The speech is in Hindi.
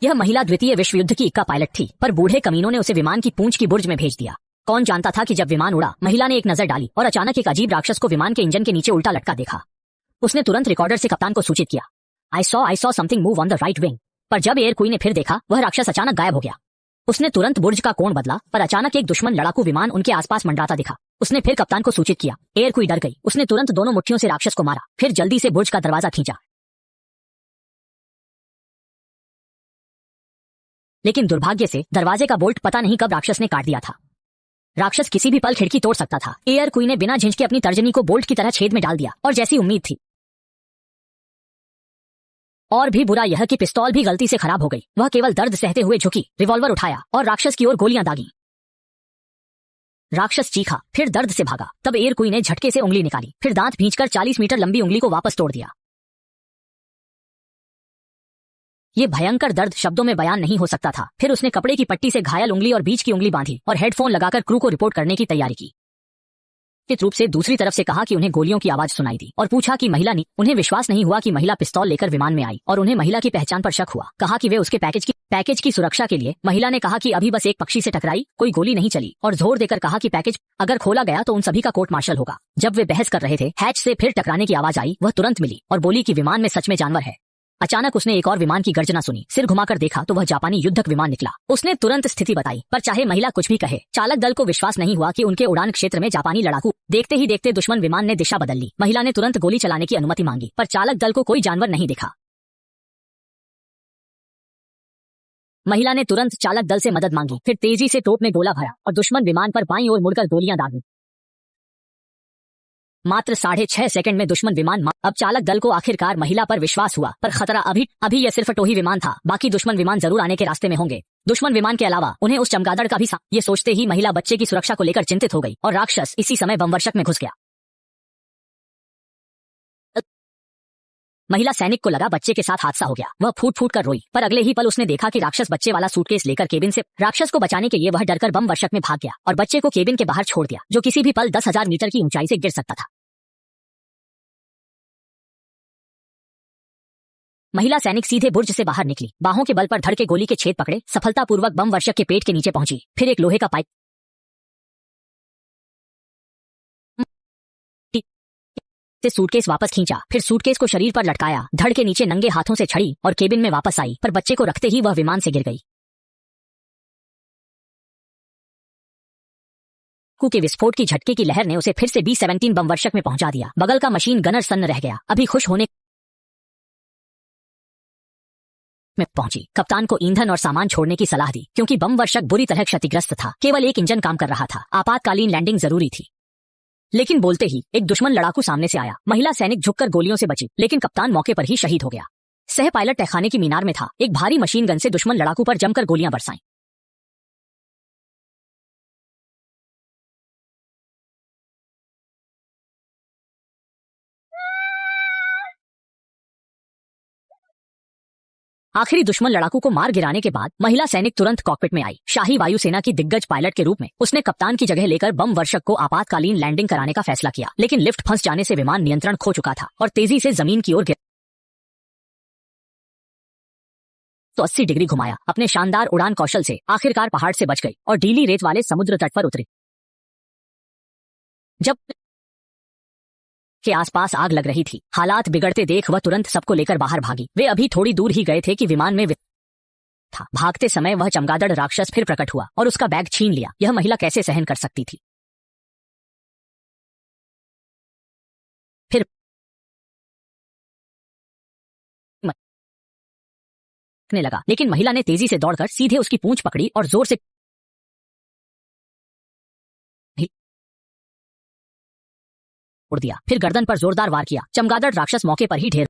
यह महिला द्वितीय विश्व युद्ध की इक्का पायलट थी, पर बूढ़े कमीनों ने उसे विमान की पूंछ की बुर्ज में भेज दिया। कौन जानता था कि जब विमान उड़ा, महिला ने एक नजर डाली और अचानक एक अजीब राक्षस को विमान के इंजन के नीचे उल्टा लटका देखा। उसने तुरंत रिकॉर्डर से कप्तान को सूचित किया, I saw something move on the right wing. पर जब एयर क्वीन ने फिर देखा, वह राक्षस अचानक गायब हो गया। उसने तुरंत बुर्ज का कोण बदला, पर अचानक एक दुश्मन लड़ाकू विमान उनके आसपास मंडराता दिखा। उसने फिर कप्तान को सूचित किया। एयर क्वीन डर गई। उसने तुरंत दोनों मुट्ठियों से राक्षस को मारा, फिर जल्दी से बुर्ज का दरवाजा खींचा। लेकिन दुर्भाग्य से दरवाजे का बोल्ट पता नहीं कब राक्षस ने काट दिया था। राक्षस किसी भी पल खिड़की तोड़ सकता था। एयर क्वीन ने बिना झिझके अपनी तर्जनी को बोल्ट की तरह छेद में डाल दिया, और जैसी उम्मीद थी, और भी बुरा यह कि पिस्तौल भी गलती से खराब हो गई। वह केवल दर्द सहते हुए झुकी, रिवॉल्वर उठाया और राक्षस की ओर गोलियां दागी। राक्षस चीखा, फिर दर्द से भागा। तब एयर क्वीन ने झटके से उंगली निकाली, फिर दांत भींचकर 40 मीटर लंबी उंगली को वापस तोड़ दिया। ये भयंकर दर्द शब्दों में बयान नहीं हो सकता था। फिर उसने कपड़े की पट्टी से घायल उंगली और बीच की उंगली बांधी और हेडफोन लगाकर क्रू को रिपोर्ट करने की तैयारी की। निश्चित रूप से दूसरी तरफ से कहा कि उन्हें गोलियों की आवाज सुनाई दी और पूछा कि महिला ने। उन्हें विश्वास नहीं हुआ कि महिला पिस्तौल लेकर विमान में आई, और उन्हें महिला की पहचान पर शक हुआ। कहा कि वे उसके पैकेज की सुरक्षा के लिए। महिला ने कहा कि अभी बस एक पक्षी से टकराई, कोई गोली नहीं चली, और जोर देकर कहा कि पैकेज अगर खोला गया तो उन सभी का कोर्ट मार्शल होगा। जब वे बहस कर रहे थे, हैच से फिर टकराने की आवाज आई। वह तुरंत मिली और बोली कि विमान में सच में जानवर है। अचानक उसने एक और विमान की गर्जना सुनी। सिर घुमाकर देखा तो वह जापानी युद्धक विमान निकला। उसने तुरंत स्थिति बताई, पर चाहे महिला कुछ भी कहे, चालक दल को विश्वास नहीं हुआ कि उनके उड़ान क्षेत्र में जापानी लड़ाकू। देखते ही देखते दुश्मन विमान ने दिशा बदल ली। महिला ने तुरंत गोली चलाने की अनुमति मांगी, पर चालक दल को कोई जानवर नहीं दिखा। महिला ने तुरंत चालक दल से मदद मांगी, फिर तेजी से तोप में गोला भरा और दुश्मन विमान पर बाईं ओर मुड़कर गोलियां दागी। मात्र 6.5 सेकंड में दुश्मन विमान। अब चालक दल को आखिरकार महिला पर विश्वास हुआ, पर खतरा अभी यह सिर्फ टोही विमान था। बाकी दुश्मन विमान जरूर आने के रास्ते में होंगे। दुश्मन विमान के अलावा उन्हें उस चमगादड़ का भी ये सोचते ही महिला बच्चे की सुरक्षा को लेकर चिंतित हो गई, और राक्षस इसी समय बमवर्षक में घुस गया। महिला सैनिक को लगा बच्चे के साथ हादसा हो गया। वह फूट फूट कर रोई, पर अगले ही पल उसने देखा कि राक्षस बच्चे वाला सूटकेस लेकर केबिन से। राक्षस को बचाने के लिए वह डरकर बम वर्षक में भाग गया और बच्चे को केबिन के बाहर छोड़ दिया, जो किसी भी पल 10,000 मीटर की ऊंचाई से गिर सकता था। महिला सैनिक सीधे बुर्ज से बाहर निकली, बाहों के बल पर धड़ के गोली के छेद पकड़े, सफलतापूर्वक बम वर्षक के पेट के नीचे पहुंची। फिर एक लोहे का पाइप से सूटकेस वापस खींचा, फिर सूटकेस को शरीर पर लटकाया, धड़ के नीचे नंगे हाथों से छड़ी और केबिन में वापस आई, पर बच्चे को रखते ही वह विमान से गिर गई। के विस्फोट की झटके की लहर ने उसे फिर से B-17 बम वर्षक में पहुंचा दिया। बगल का मशीन गनर सन्न रह गया। अभी खुश होने में पहुंची। कप्तान को ईंधन और सामान छोड़ने की सलाह दी, क्योंकि बम वर्षक बुरी तरह क्षतिग्रस्त था। केवल एक इंजन काम कर रहा था। आपातकालीन लैंडिंग जरूरी थी। लेकिन बोलते ही एक दुश्मन लड़ाकू सामने से आया। महिला सैनिक झुककर गोलियों से बची, लेकिन कप्तान मौके पर ही शहीद हो गया। सह पायलट तहखाने की मीनार में था। एक भारी मशीन गन से दुश्मन लड़ाकू पर जमकर गोलियां बरसाईं। आखिरी दुश्मन लड़ाकू को मार गिराने के बाद महिला सैनिक तुरंत कॉकपिट में आई। शाही वायुसेना की दिग्गज पायलट के रूप में उसने कप्तान की जगह लेकर बम वर्षक को आपातकालीन लैंडिंग कराने का फैसला किया, लेकिन लिफ्ट फंस जाने से विमान नियंत्रण खो चुका था और तेजी से जमीन की ओर गिर। तो 80 डिग्री घुमाया। अपने शानदार उड़ान कौशल से आखिरकार पहाड़ से बच गई और ढीली रेत वाले समुद्र तट पर उतरी। जब के आसपास आग लग रही थी, हालात बिगड़ते देख वह तुरंत सबको लेकर बाहर भागी। वे अभी थोड़ी दूर ही गए थे कि विमान में था। भागते समय वह चमगादड़ राक्षस फिर प्रकट हुआ और उसका बैग छीन लिया। यह महिला कैसे सहन कर सकती थी? फिर लगा, लेकिन महिला ने तेजी से दौड़कर सीधे उसकी पूंछ पकड़ी और जोर से उड़ दिया। फिर गर्दन पर जोरदार वार किया। चमगादड़ राक्षस मौके पर ही ढेर